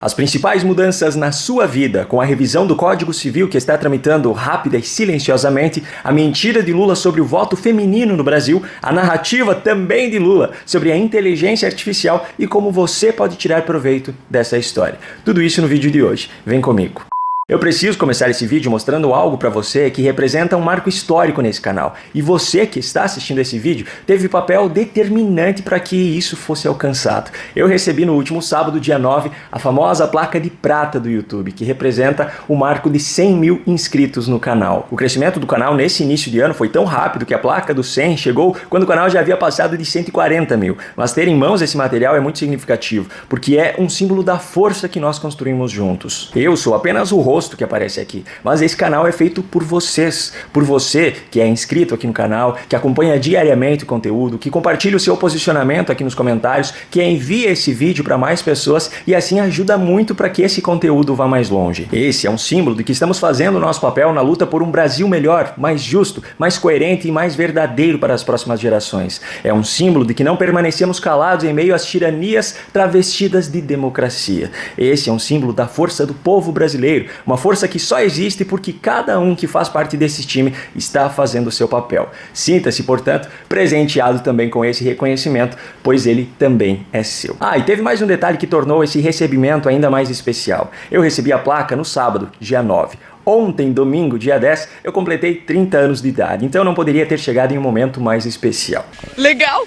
As principais mudanças na sua vida, com a revisão do Código Civil que está tramitando rápida e silenciosamente, a mentira de Lula sobre o voto feminino no Brasil, a narrativa também de Lula sobre a inteligência artificial e como você pode tirar proveito dessa história. Tudo isso no vídeo de hoje. Vem comigo. Eu preciso começar esse vídeo mostrando algo para você que representa um marco histórico nesse canal. E você que está assistindo esse vídeo teve papel determinante para que isso fosse alcançado. Eu recebi no último sábado, dia 9, a famosa placa de prata do YouTube, que representa o marco de 100 mil inscritos no canal. O crescimento do canal nesse início de ano foi tão rápido que a placa dos 100 chegou quando o canal já havia passado de 140 mil. Mas ter em mãos esse material é muito significativo, porque é um símbolo da força que nós construímos juntos. Eu sou apenas o rosto que aparece aqui, mas esse canal é feito por vocês, por você que é inscrito aqui no canal, que acompanha diariamente o conteúdo, que compartilha o seu posicionamento aqui nos comentários, que envia esse vídeo para mais pessoas e assim ajuda muito para que esse conteúdo vá mais longe. Esse é um símbolo de que estamos fazendo o nosso papel na luta por um Brasil melhor, mais justo, mais coerente e mais verdadeiro para as próximas gerações. É um símbolo de que não permanecemos calados em meio às tiranias travestidas de democracia. Esse é um símbolo da força do povo brasileiro, uma força que só existe porque cada um que faz parte desse time está fazendo o seu papel. Sinta-se, portanto, presenteado também com esse reconhecimento, pois ele também é seu. E teve mais um detalhe que tornou esse recebimento ainda mais especial. Eu recebi a placa no sábado, dia 9. Ontem, domingo, dia 10, eu completei 30 anos de idade, então não poderia ter chegado em um momento mais especial. Legal!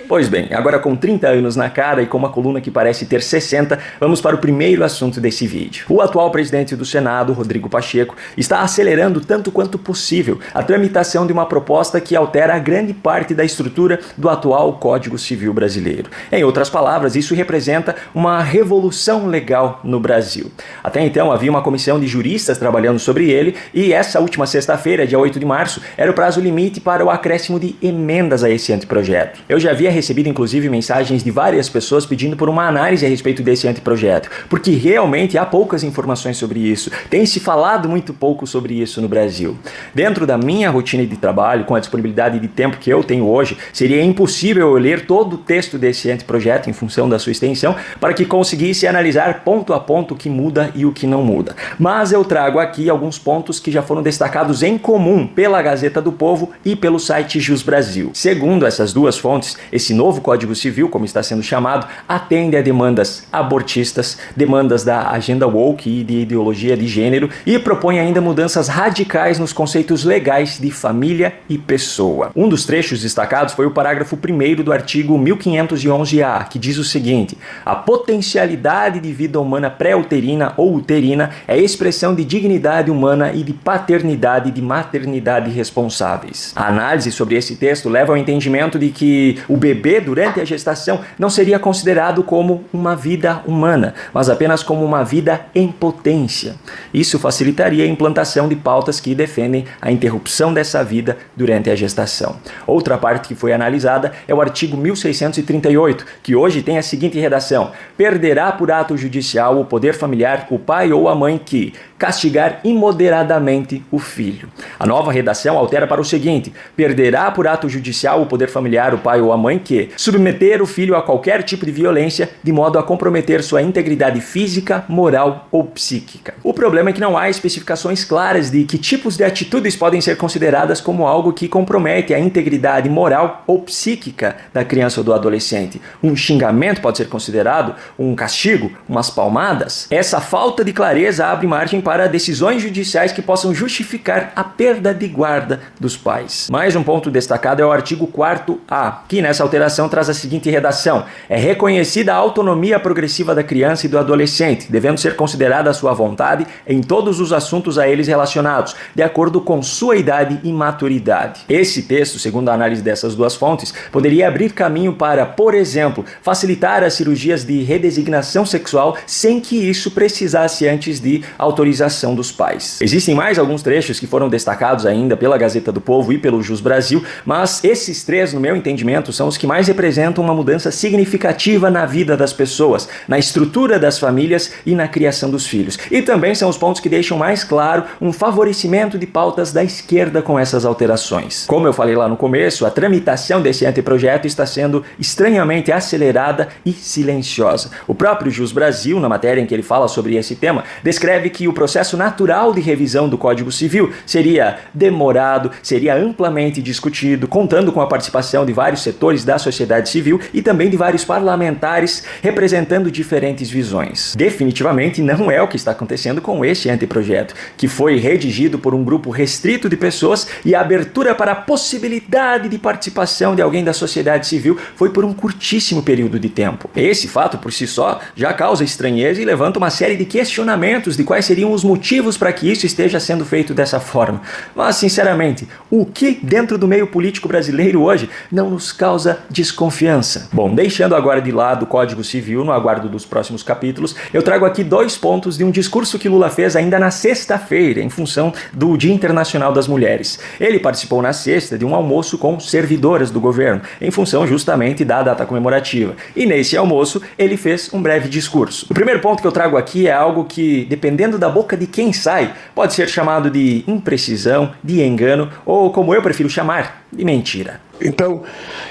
Pois bem, agora com 30 anos na cara e com uma coluna que parece ter 60, vamos para o primeiro assunto desse vídeo. O atual presidente do Senado, Rodrigo Pacheco, está acelerando tanto quanto possível a tramitação de uma proposta que altera a grande parte da estrutura do atual Código Civil brasileiro. Em outras palavras, isso representa uma revolução legal no Brasil. Até então havia uma comissão de juristas trabalhando sobre ele e essa última sexta-feira, dia 8 de março, era o prazo limite para o acréscimo de emendas a esse anteprojeto. Eu já havia recebido inclusive mensagens de várias pessoas pedindo por uma análise a respeito desse anteprojeto, porque realmente há poucas informações sobre isso, tem se falado muito pouco sobre isso no Brasil. Dentro da minha rotina de trabalho, com a disponibilidade de tempo que eu tenho hoje, seria impossível eu ler todo o texto desse anteprojeto em função da sua extensão, para que conseguisse analisar ponto a ponto o que muda e o que não muda. Mas eu trago aqui alguns pontos que já foram destacados em comum pela Gazeta do Povo e pelo site Jus Brasil. Segundo essas duas fontes, esse novo Código Civil, como está sendo chamado, atende a demandas abortistas, demandas da agenda woke e de ideologia de gênero e propõe ainda mudanças radicais nos conceitos legais de família e pessoa. Um dos trechos destacados foi o parágrafo 1º do artigo 1511-A, que diz o seguinte: a potencialidade de vida humana pré-uterina ou uterina é expressão de dignidade humana e de paternidade e de maternidade responsáveis. A análise sobre esse texto leva ao entendimento de que o bebê durante a gestação não seria considerado como uma vida humana, mas apenas como uma vida em potência. Isso facilitaria a implantação de pautas que defendem a interrupção dessa vida durante a gestação. Outra parte que foi analisada é o artigo 1638, que hoje tem a seguinte redação: perderá por ato judicial o poder familiar o pai ou a mãe que castigar imoderadamente o filho. A nova redação altera para o seguinte: perderá por ato judicial o poder familiar o pai ou a mãe que submeter o filho a qualquer tipo de violência de modo a comprometer sua integridade física, moral ou psíquica. O problema é que não há especificações claras de que tipos de atitudes podem ser consideradas como algo que compromete a integridade moral ou psíquica da criança ou do adolescente. Um xingamento pode ser considerado um castigo, umas palmadas. Essa falta de clareza abre margem para decisões judiciais que possam justificar a perda de guarda dos pais. Mais um ponto destacado é o artigo 4º-A, que nessa alteração traz a seguinte redação: é reconhecida a autonomia progressiva da criança e do adolescente, devendo ser considerada a sua vontade em todos os assuntos a eles relacionados, de acordo com sua idade e maturidade. Esse texto, segundo a análise dessas duas fontes, poderia abrir caminho para, por exemplo, facilitar as cirurgias de redesignação sexual sem que isso precisasse antes de autorização autorização dos pais. Existem mais alguns trechos que foram destacados ainda pela Gazeta do Povo e pelo Jus Brasil, mas esses três, no meu entendimento, são os que mais representam uma mudança significativa na vida das pessoas, na estrutura das famílias e na criação dos filhos. E também são os pontos que deixam mais claro um favorecimento de pautas da esquerda com essas alterações. Como eu falei lá no começo, a tramitação desse anteprojeto está sendo estranhamente acelerada e silenciosa. O próprio Jus Brasil, na matéria em que ele fala sobre esse tema, descreve que o processo natural de revisão do Código Civil seria demorado, seria amplamente discutido, contando com a participação de vários setores da sociedade civil e também de vários parlamentares representando diferentes visões. Definitivamente não é o que está acontecendo com este anteprojeto, que foi redigido por um grupo restrito de pessoas, e a abertura para a possibilidade de participação de alguém da sociedade civil foi por um curtíssimo período de tempo. Esse fato por si só já causa estranheza e levanta uma série de questionamentos de quais seriam os motivos para que isso esteja sendo feito dessa forma. Mas, sinceramente, o que dentro do meio político brasileiro hoje não nos causa desconfiança? Bom, deixando agora de lado o Código Civil, no aguardo dos próximos capítulos, eu trago aqui 2 pontos de um discurso que Lula fez ainda na sexta-feira, em função do Dia Internacional das Mulheres. Ele participou na sexta de um almoço com servidoras do governo, em função justamente da data comemorativa. E nesse almoço, ele fez um breve discurso. O primeiro ponto que eu trago aqui é algo que, dependendo da boca de quem sai, pode ser chamado de imprecisão, de engano, ou, como eu prefiro chamar, de mentira. Então,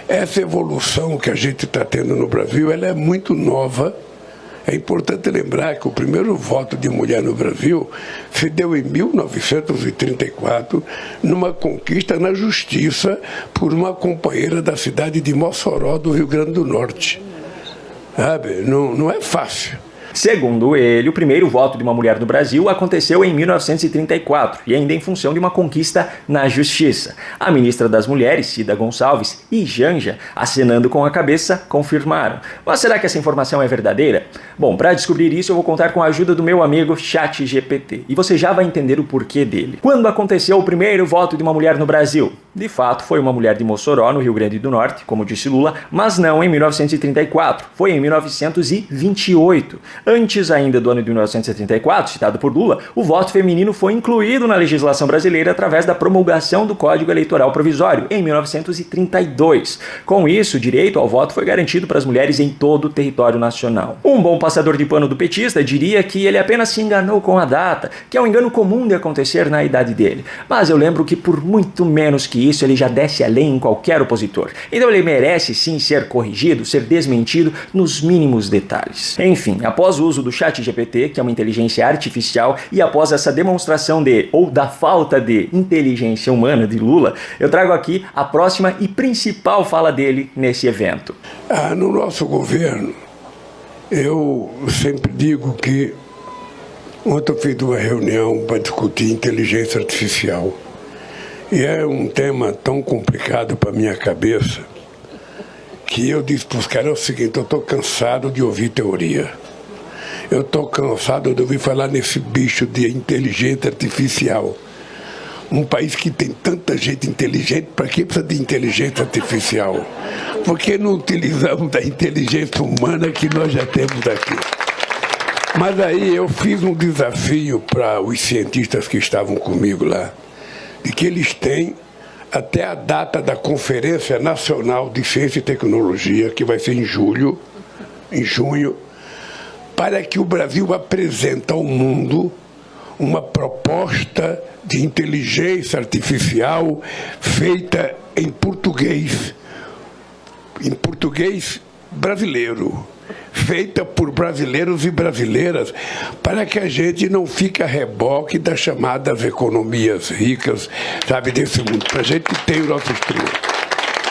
essa evolução que a gente está tendo no Brasil, ela é muito nova. É importante lembrar que o primeiro voto de mulher no Brasil se deu em 1934, numa conquista na justiça por uma companheira da cidade de Mossoró, do Rio Grande do Norte. Sabe? Não é fácil. Segundo ele, o primeiro voto de uma mulher no Brasil aconteceu em 1934 e ainda em função de uma conquista na justiça. A ministra das Mulheres, Cida Gonçalves, e Janja, acenando com a cabeça, confirmaram. Mas será que essa informação é verdadeira? Bom, para descobrir isso eu vou contar com a ajuda do meu amigo ChatGPT, e você já vai entender o porquê dele. Quando aconteceu o primeiro voto de uma mulher no Brasil? De fato, foi uma mulher de Mossoró, no Rio Grande do Norte, como disse Lula, mas não em 1934, foi em 1928. Antes ainda do ano de 1934, citado por Lula, o voto feminino foi incluído na legislação brasileira através da promulgação do Código Eleitoral Provisório, em 1932. Com isso, o direito ao voto foi garantido para as mulheres em todo o território nacional. Um bom passador de pano do petista diria que ele apenas se enganou com a data, que é um engano comum de acontecer na idade dele. Mas eu lembro que por muito menos que isso, ele já desce além em qualquer opositor. Então ele merece sim ser corrigido, ser desmentido nos mínimos detalhes. Enfim, após o uso do ChatGPT, que é uma inteligência artificial, e após essa demonstração ou da falta de inteligência humana de Lula, eu trago aqui a próxima e principal fala dele nesse evento. No nosso governo, eu sempre digo que ontem eu fiz uma reunião para discutir inteligência artificial. E é um tema tão complicado para a minha cabeça que eu disse para os caras o seguinte: eu estou cansado de ouvir teoria. Eu estou cansado de ouvir falar nesse bicho de inteligência artificial. Um país que tem tanta gente inteligente, para que precisa de inteligência artificial? Por que não utilizamos da inteligência humana que nós já temos aqui? Mas aí eu fiz um desafio para os cientistas que estavam comigo lá, de que eles têm até a data da Conferência Nacional de Ciência e Tecnologia, que vai ser em junho, para que o Brasil apresente ao mundo uma proposta de inteligência artificial feita em português brasileiro, feita por brasileiros e brasileiras, para que a gente não fique a reboque das chamadas economias ricas, sabe, desse mundo, para a gente ter os nossos triunfos.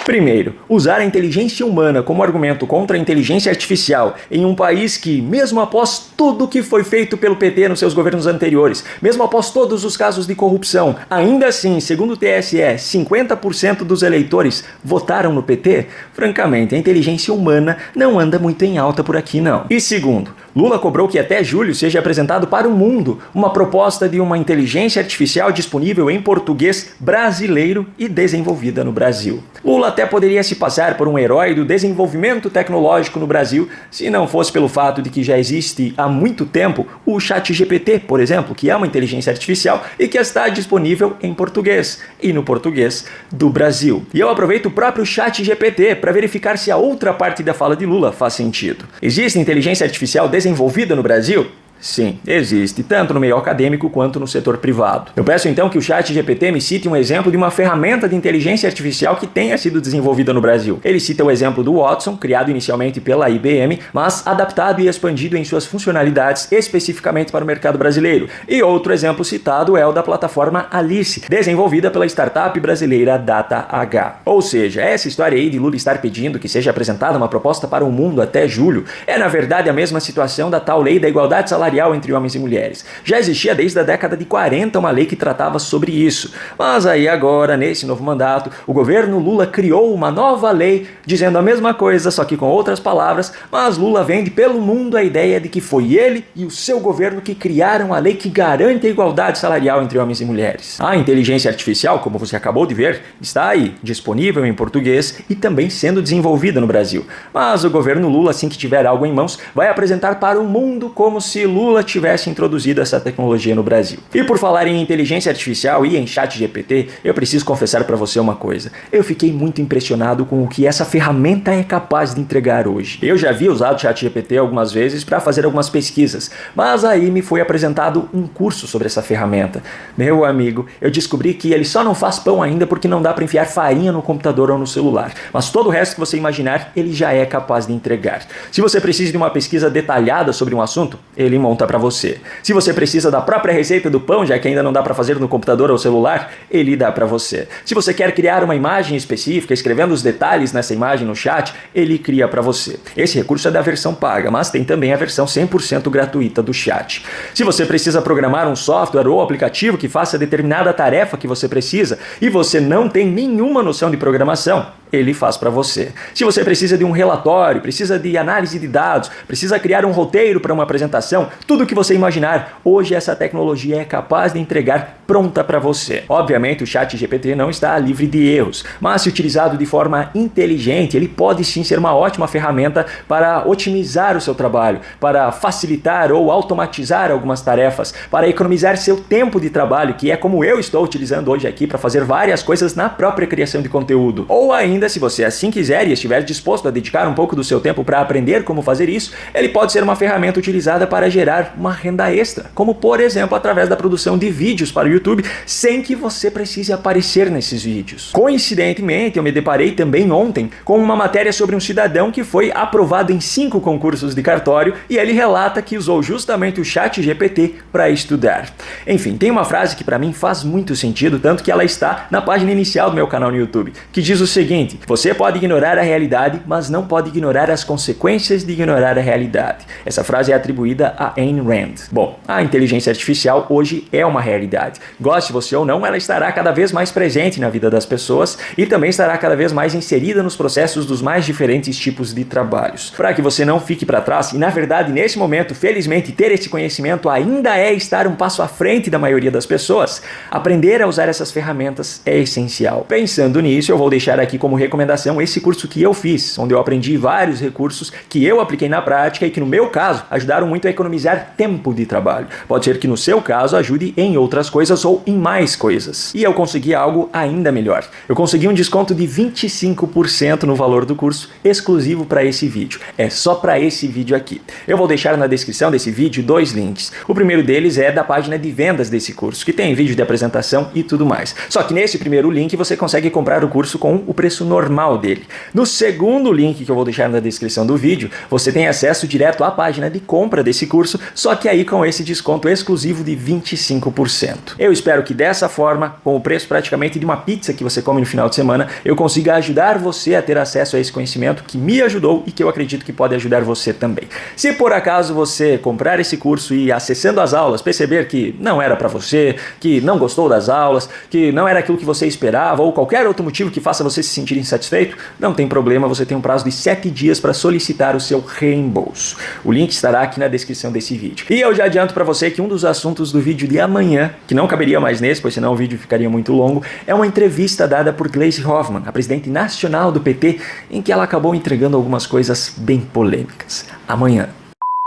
Primeiro, usar a inteligência humana como argumento contra a inteligência artificial em um país que, mesmo após tudo que foi feito pelo PT nos seus governos anteriores, mesmo após todos os casos de corrupção, ainda assim, segundo o TSE, 50% dos eleitores votaram no PT, francamente, a inteligência humana não anda muito em alta por aqui, não. E segundo, Lula cobrou que até julho seja apresentado para o mundo uma proposta de uma inteligência artificial disponível em português brasileiro e desenvolvida no Brasil. Lula até poderia se passar por um herói do desenvolvimento tecnológico no Brasil, se não fosse pelo fato de que já existe há muito tempo o ChatGPT, por exemplo, que é uma inteligência artificial e que está disponível em português, e no português do Brasil. E eu aproveito o próprio ChatGPT para verificar se a outra parte da fala de Lula faz sentido. Existe inteligência artificial desenvolvida no Brasil? Sim, existe, tanto no meio acadêmico quanto no setor privado. Eu peço então que o ChatGPT me cite um exemplo de uma ferramenta de inteligência artificial que tenha sido desenvolvida no Brasil. Ele cita o exemplo do Watson, criado inicialmente pela IBM, mas adaptado e expandido em suas funcionalidades especificamente para o mercado brasileiro. E outro exemplo citado é o da plataforma Alice, desenvolvida pela startup brasileira DataH. Ou seja, essa história aí de Lula estar pedindo que seja apresentada uma proposta para o mundo até julho é na verdade a mesma situação da tal lei da igualdade salarial entre homens e mulheres. Já existia desde a década de 40 uma lei que tratava sobre isso. Mas aí agora, nesse novo mandato, o governo Lula criou uma nova lei dizendo a mesma coisa, só que com outras palavras, mas Lula vende pelo mundo a ideia de que foi ele e o seu governo que criaram a lei que garante a igualdade salarial entre homens e mulheres. A inteligência artificial, como você acabou de ver, está aí, disponível em português e também sendo desenvolvida no Brasil. Mas o governo Lula, assim que tiver algo em mãos, vai apresentar para o mundo como se Lula tivesse introduzido essa tecnologia no Brasil. E por falar em inteligência artificial e em ChatGPT, eu preciso confessar para você uma coisa. Eu fiquei muito impressionado com o que essa ferramenta é capaz de entregar hoje. Eu já havia usado o ChatGPT algumas vezes para fazer algumas pesquisas, mas aí me foi apresentado um curso sobre essa ferramenta. Meu amigo, eu descobri que ele só não faz pão ainda porque não dá para enfiar farinha no computador ou no celular, mas todo o resto que você imaginar, ele já é capaz de entregar. Se você precisa de uma pesquisa detalhada sobre um assunto, ele monta para você. Se você precisa da própria receita do pão, já que ainda não dá para fazer no computador ou celular, ele dá para você. Se você quer criar uma imagem específica, escrevendo os detalhes nessa imagem no chat, ele cria para você. Esse recurso é da versão paga, mas tem também a versão 100% gratuita do chat. Se você precisa programar um software ou aplicativo que faça determinada tarefa que você precisa e você não tem nenhuma noção de programação, ele faz para você. Se você precisa de um relatório, precisa de análise de dados, precisa criar um roteiro para uma apresentação, tudo o que você imaginar, hoje essa tecnologia é capaz de entregar pronta para você. Obviamente o ChatGPT não está livre de erros, mas se utilizado de forma inteligente, ele pode sim ser uma ótima ferramenta para otimizar o seu trabalho, para facilitar ou automatizar algumas tarefas, para economizar seu tempo de trabalho, que é como eu estou utilizando hoje aqui para fazer várias coisas na própria criação de conteúdo. Ou ainda, se você assim quiser e estiver disposto a dedicar um pouco do seu tempo para aprender como fazer isso, ele pode ser uma ferramenta utilizada para gerar uma renda extra, como por exemplo através da produção de vídeos para o YouTube, sem que você precise aparecer nesses vídeos. Coincidentemente, eu me deparei também ontem com uma matéria sobre um cidadão que foi aprovado em 5 concursos de cartório e ele relata que usou justamente o ChatGPT para estudar. Enfim, tem uma frase que para mim faz muito sentido, tanto que ela está na página inicial do meu canal no YouTube, que diz o seguinte: você pode ignorar a realidade, mas não pode ignorar as consequências de ignorar a realidade. Essa frase é atribuída a Ayn Rand. Bom, a inteligência artificial hoje é uma realidade. Goste você ou não, ela estará cada vez mais presente na vida das pessoas e também estará cada vez mais inserida nos processos dos mais diferentes tipos de trabalhos. Para que você não fique para trás, e na verdade nesse momento, felizmente, ter esse conhecimento ainda é estar um passo à frente da maioria das pessoas, aprender a usar essas ferramentas é essencial. Pensando nisso, eu vou deixar aqui como recomendação esse curso que eu fiz, onde eu aprendi vários recursos que eu apliquei na prática e que no meu caso ajudaram muito a economizar tempo de trabalho. Pode ser que no seu caso ajude em outras coisas ou em mais coisas. E eu consegui algo ainda melhor. Eu consegui um desconto de 25% no valor do curso, exclusivo para esse vídeo. É só para esse vídeo aqui. Eu vou deixar na descrição desse vídeo 2 links. O primeiro deles é da página de vendas desse curso, que tem vídeo de apresentação e tudo mais. Só que nesse primeiro link você consegue comprar o curso com o preço normal dele. No segundo link que eu vou deixar na descrição do vídeo, você tem acesso direto à página de compra desse curso, só que aí com esse desconto exclusivo de 25%. Eu espero que dessa forma, com o preço praticamente de uma pizza que você come no final de semana, eu consiga ajudar você a ter acesso a esse conhecimento que me ajudou e que eu acredito que pode ajudar você também. Se por acaso você comprar esse curso e acessando as aulas perceber que não era para você, que não gostou das aulas, que não era aquilo que você esperava ou qualquer outro motivo que faça você se sentir insatisfeito, não tem problema, você tem um prazo de 7 dias para solicitar o seu reembolso. O link estará aqui na descrição desse vídeo. E eu já adianto para você que um dos assuntos do vídeo de amanhã, que não caberia mais nesse, pois senão o vídeo ficaria muito longo, é uma entrevista dada por Gleisi Hoffmann, a presidente nacional do PT, em que ela acabou entregando algumas coisas bem polêmicas. Amanhã.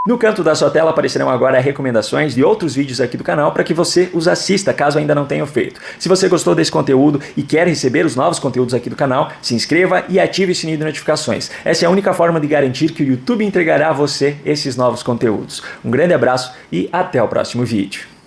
No canto da sua tela aparecerão agora recomendações de outros vídeos aqui do canal para que você os assista, caso ainda não tenha feito. Se você gostou desse conteúdo e quer receber os novos conteúdos aqui do canal, se inscreva e ative o sininho de notificações. Essa é a única forma de garantir que o YouTube entregará a você esses novos conteúdos. Um grande abraço e até o próximo vídeo.